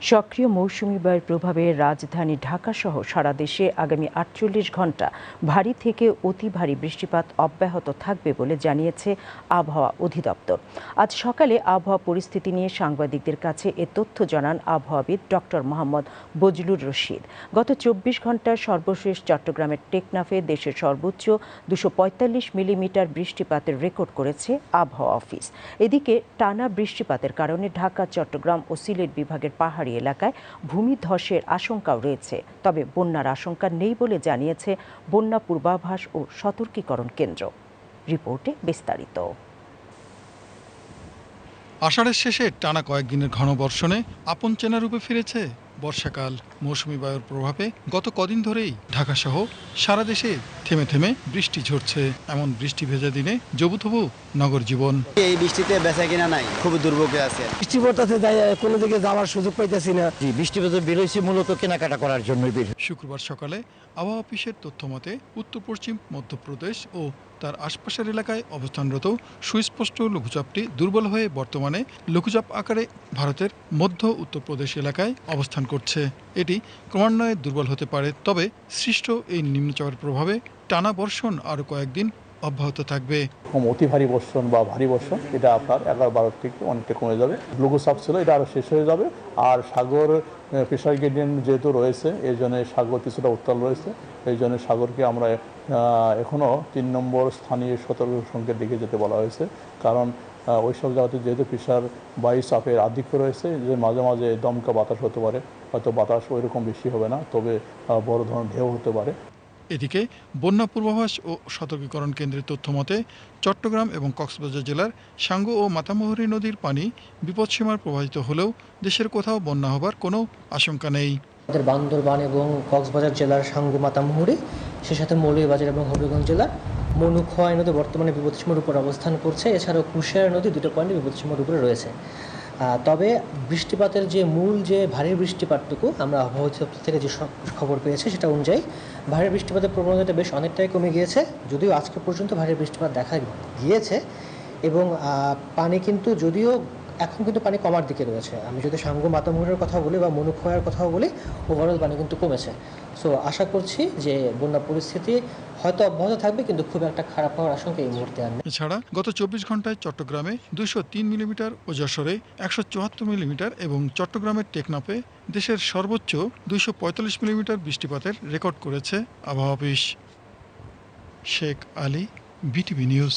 সক্রিয় মৌসুমী বায়ুর প্রভাবে রাজধানী ঢাকাসহ সারা দেশে আগামী ৪৮ ঘণ্টা ভারী থেকে অতি ভারী বৃষ্টিপাত অব্যাহত থাকবে বলে জানিয়েছে আবহাওয়া অধিদপ্তর। আজ সকালে আবহাওয়া পরিস্থিতি নিয়ে সাংবাদিকদের কাছে এ তথ্য জানান আবহাওয়াবিদ ডক্টর মোহাম্মদ বজলুর রশিদ। গত ২৪ ঘণ্টার সর্বশেষ চট্টগ্রামের টেকনাফে দেশের সর্বোচ্চ ২৪৫ মিলিমিটার বৃষ্টিপাতের রেকর্ড করেছে আবহাওয়া অফিস। এদিকে টানা বৃষ্টিপাতের কারণে ঢাকা, চট্টগ্রাম ও সিলেট বিভাগের পাহাড়ি এলাকায় ভূমিধসের আশঙ্কাও রয়েছে, তবে বন্যার আশঙ্কা নেই বলে জানিয়েছে বন্যা পূর্বাভাস ও সতর্কীকরণ কেন্দ্র। রিপোর্টে বিস্তারিত। আষাঢ়ের শেষে টানা কয়েকদিনের ঘন বর্ষণে আপন চেনা রূপে ফিরেছে বর্ষাকাল। মৌসুমী বায়ুর প্রভাবে গত কদিন ধরেই ঢাকাসহ সারা দেশে থেমে থেমে বৃষ্টি ঝরছে। এমন বৃষ্টি ভেজা দিনে জবুথবু নগর জীবন। এই বৃষ্টিতে বেচা কিনা নাই, খুব দুর্ভোগে আছে। বৃষ্টি পড়তেছে, কোনো দিকে যাওয়ার সুযোগ পাইতেছি না। বৃষ্টি বেরোইছে মূলত কেনাকাটা করার জন্য। শুক্রবার সকালে আবহাওয়া অফিসের তথ্য মতে উত্তর পশ্চিম মধ্যপ্রদেশ ও তার আশপাশের এলাকায় অবস্থানরত সুস্পষ্ট লঘুচাপটি দুর্বল হয়ে বর্তমানে লঘুচাপ আকারে ভারতের মধ্য উত্তরপ্রদেশ এলাকায় অবস্থান করছে। এটি ক্রমান্বয়ে দুর্বল হতে পারে, তবে সৃষ্ট এই নিম্নচাপের প্রভাবে টানা বর্ষণ আরও কয়েকদিন অব্যাহত থাকবে। অতি ভারী বর্ষণ বা ভারী বর্ষণ এটা আপনার 11-12 থেকে অনেকটা কমে যাবে। লঘুচাপ ছিল, এটা আরও শেষ হয়ে যাবে। আর সাগর প্রেসার গ্রেডিয়েন্ট যেহেতু রয়েছে, এই জন্য সাগর কিছুটা উত্তাল রয়েছে। এই জন্য সাগরকে আমরা এখনও ৩ নম্বর স্থানীয় সতর্ক সংকেত দিকে যেতে বলা হয়েছে। কারণ ওই সব জায়গাতে যেহেতু প্রেসার বায়ু চাপের আধিক্য রয়েছে, যে মাঝে মাঝে দমকা বাতাস হতে পারে। হয়তো বাতাস ওই রকম বেশি হবে না, তবে বড় ধরনের ঢেউ হতে পারে। এদিকে বন্যা পূর্বাভাস ও সতর্কীকরণ কেন্দ্রের তথ্য মতে চট্টগ্রাম এবং কক্সবাজার জেলার সাঙ্গু ও মাতামুহুরী নদীর পানি বিপদসীমার প্রবাহিত হলেও দেশের কোথাও বন্যা হবার কোনো আশঙ্কা নেই। আমাদের বান্দরবান এবং কক্সবাজার জেলার সাঙ্গু, মাতামুহুরী, সে সাথে মৌলভীবাজার এবং হবিগঞ্জ জেলার মনুখোয়াই নদী বর্তমানে বিপদসীমার উপর অবস্থান করছে। এছাড়াও কুশিয়ারা নদী 2টা পয়েন্টে বিপদসীমার উপরে রয়েছে। তবে বৃষ্টিপাতের যে মূল যে ভারী বৃষ্টিপাতটুকু আমরা আবহাওয়া অধিদপ্তর থেকে যে খবর পেয়েছে সেটা অনুযায়ী ভারী বৃষ্টিপাতের প্রবণতা বেশ অনেকটাই কমে গিয়েছে। যদিও আজকে পর্যন্ত ভারী বৃষ্টিপাত দেখা গিয়েছে এবং পানি কিন্তু যদিও এখন কিন্তু পানি কমার দিকে রয়েছে। আমি যদি সাঙ্গু, মাতামুহুরীর কথা বলি বা মনুখোয়ার কথাও বলি, ওভারঅল পানি কিন্তু কমেছে। সো আশা করছি যে বন্যা পরিস্থিতি হয়তো অব্যাহত থাকবে, কিন্তু খুব একটা খারাপ হওয়ার আশঙ্কা এই মুহূর্তে আর নেই। এছাড়া গত 24 ঘন্টায় চট্টগ্রামে 203 মিলিমিটার ও যশোরে 174 মিলিমিটার এবং চট্টগ্রামের টেকনাফে দেশের সর্বোচ্চ 245 মিলিমিটার বৃষ্টিপাতের রেকর্ড করেছে আবহাওয়া office. Sheikh Ali, BTV news.